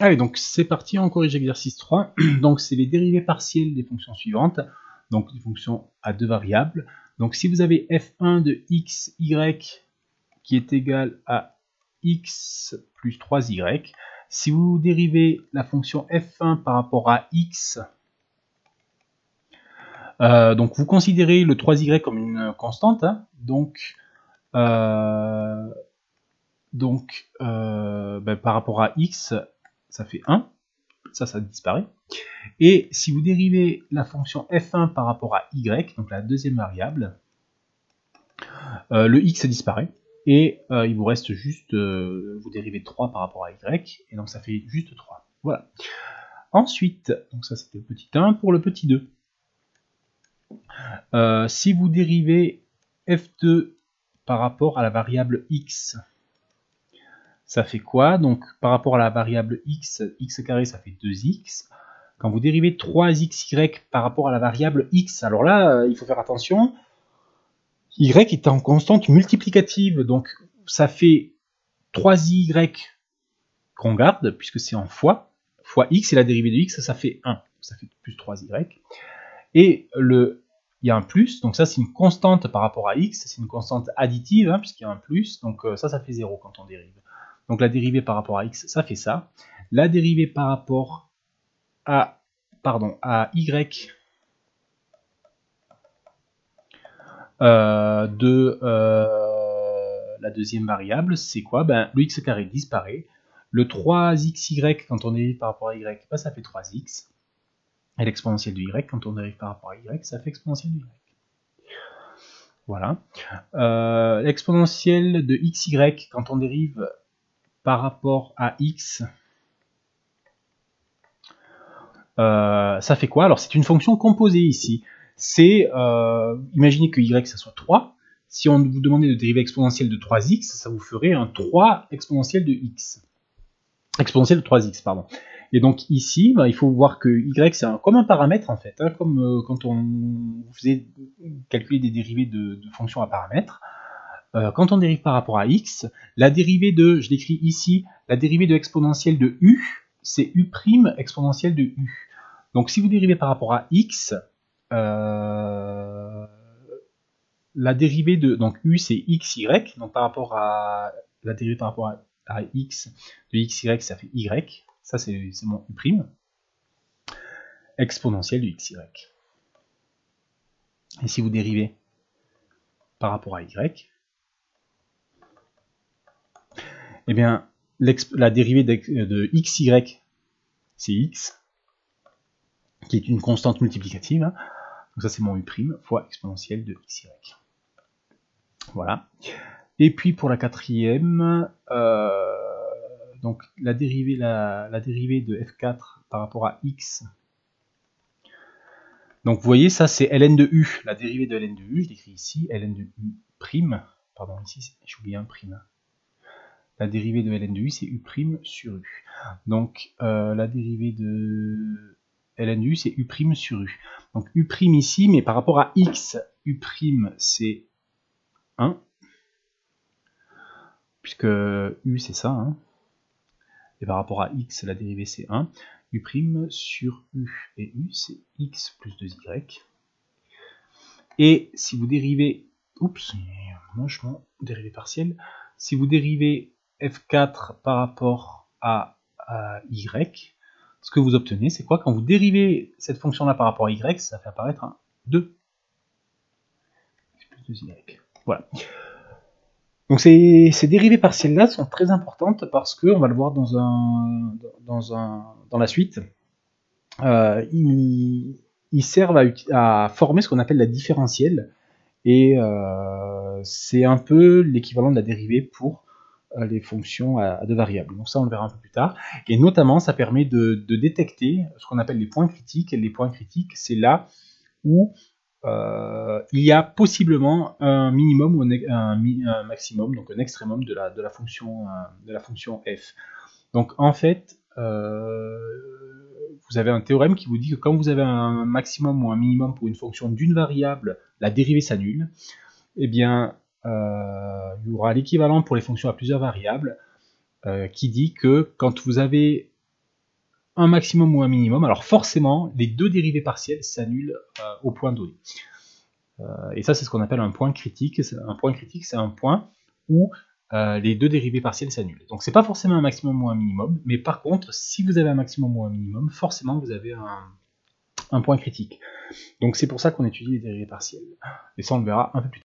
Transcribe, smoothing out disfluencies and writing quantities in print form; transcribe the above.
Allez, donc c'est parti, on corrige exercice 3. Donc c'est les dérivées partielles des fonctions suivantes, donc des fonctions à deux variables. Donc si vous avez f1 de x, y qui est égal à x plus 3y, si vous dérivez la fonction f1 par rapport à x, donc vous considérez le 3y comme une constante, hein, donc par rapport à x, ça fait 1, ça disparaît. Et si vous dérivez la fonction f1 par rapport à y, donc la deuxième variable, le x disparaît, et il vous reste juste, vous dérivez 3 par rapport à y, et donc ça fait juste 3. Voilà. Ensuite, donc ça c'était le petit 1, pour le petit 2. Si vous dérivez f2 par rapport à la variable x, ça fait quoi? Donc par rapport à la variable x, x carré ça fait 2x. Quand vous dérivez 3xy par rapport à la variable x, alors là, il faut faire attention, y est en constante multiplicative, donc ça fait 3y qu'on garde, puisque c'est en fois x, et la dérivée de x, ça fait 1, ça fait plus 3y. Et il y a un plus, donc ça c'est une constante par rapport à x, c'est une constante additive, hein, puisqu'il y a un plus, donc ça fait 0 quand on dérive. Donc la dérivée par rapport à x, ça fait ça. La dérivée par rapport à y de la deuxième variable, c'est quoi? Ben, le x carré disparaît. Le 3xy, quand on dérive par rapport à y, ben, ça fait 3x. Et l'exponentielle de y, quand on dérive par rapport à y, ça fait exponentielle de y. Voilà. L'exponentielle de xy, quand on dérive par rapport à x, ça fait quoi? Alors c'est une fonction composée ici. C'est, imaginez que y ça soit 3. Si on vous demandait de dériver exponentielle de 3x, ça vous ferait un 3 exponentielle de x. Exponentielle de 3x, pardon. Et donc ici, il faut voir que y c'est comme un paramètre en fait, hein, comme quand on faisait calculer des dérivées de fonctions à paramètres. Quand on dérive par rapport à x, la dérivée de, je l'écris ici, la dérivée de exponentielle de u, c'est u' exponentielle de u. Donc si vous dérivez par rapport à x, la dérivée de, donc u c'est xy, donc par rapport à la dérivée par rapport à x de xy, ça fait y, ça c'est mon u', exponentielle de xy. Et si vous dérivez par rapport à y, eh bien la dérivée de xy, c'est x, qui est une constante multiplicative, hein. Donc ça c'est mon u' fois exponentielle de xy. Voilà. Et puis pour la quatrième, donc la dérivée de f4 par rapport à x. Donc vous voyez, ça c'est ln de u, la dérivée de ln de u, je l'écris ici, ln de u', pardon, ici j'ai oublié un prime. La dérivée de ln de u c'est u' sur u. Donc la dérivée de ln de u c'est u' sur u. Donc u' ici, mais par rapport à x, u' c'est 1, puisque u c'est ça, hein. Et par rapport à x, la dérivée c'est 1, u' sur u, et u c'est x plus 2y. Et si vous dérivez, oups, mochement, dérivée partielle, si vous dérivez f4 par rapport à y, ce que vous obtenez, c'est quoi? Quand vous dérivez cette fonction-là par rapport à y, ça fait apparaître un 2. Plus 2y. Voilà. Donc ces dérivées partielles-là sont très importantes parce que, on va le voir dans la suite, ils servent à former ce qu'on appelle la différentielle, et c'est un peu l'équivalent de la dérivée pour les fonctions à deux variables. Donc ça on le verra un peu plus tard, et notamment ça permet de détecter ce qu'on appelle les points critiques, et les points critiques c'est là où il y a possiblement un minimum ou un maximum, donc un extrémum de la fonction f. Donc en fait, vous avez un théorème qui vous dit que quand vous avez un maximum ou un minimum pour une fonction d'une variable, la dérivée s'annule. Eh bien, il y aura l'équivalent pour les fonctions à plusieurs variables, qui dit que quand vous avez un maximum ou un minimum, alors forcément, les deux dérivés partiels s'annulent au point donné. Et ça, c'est ce qu'on appelle un point critique. Un point critique, c'est un point où les deux dérivés partiels s'annulent. Donc c'est pas forcément un maximum ou un minimum, mais par contre, si vous avez un maximum ou un minimum, forcément vous avez un point critique. Donc c'est pour ça qu'on étudie les dérivés partiels. Et ça, on le verra un peu plus tard.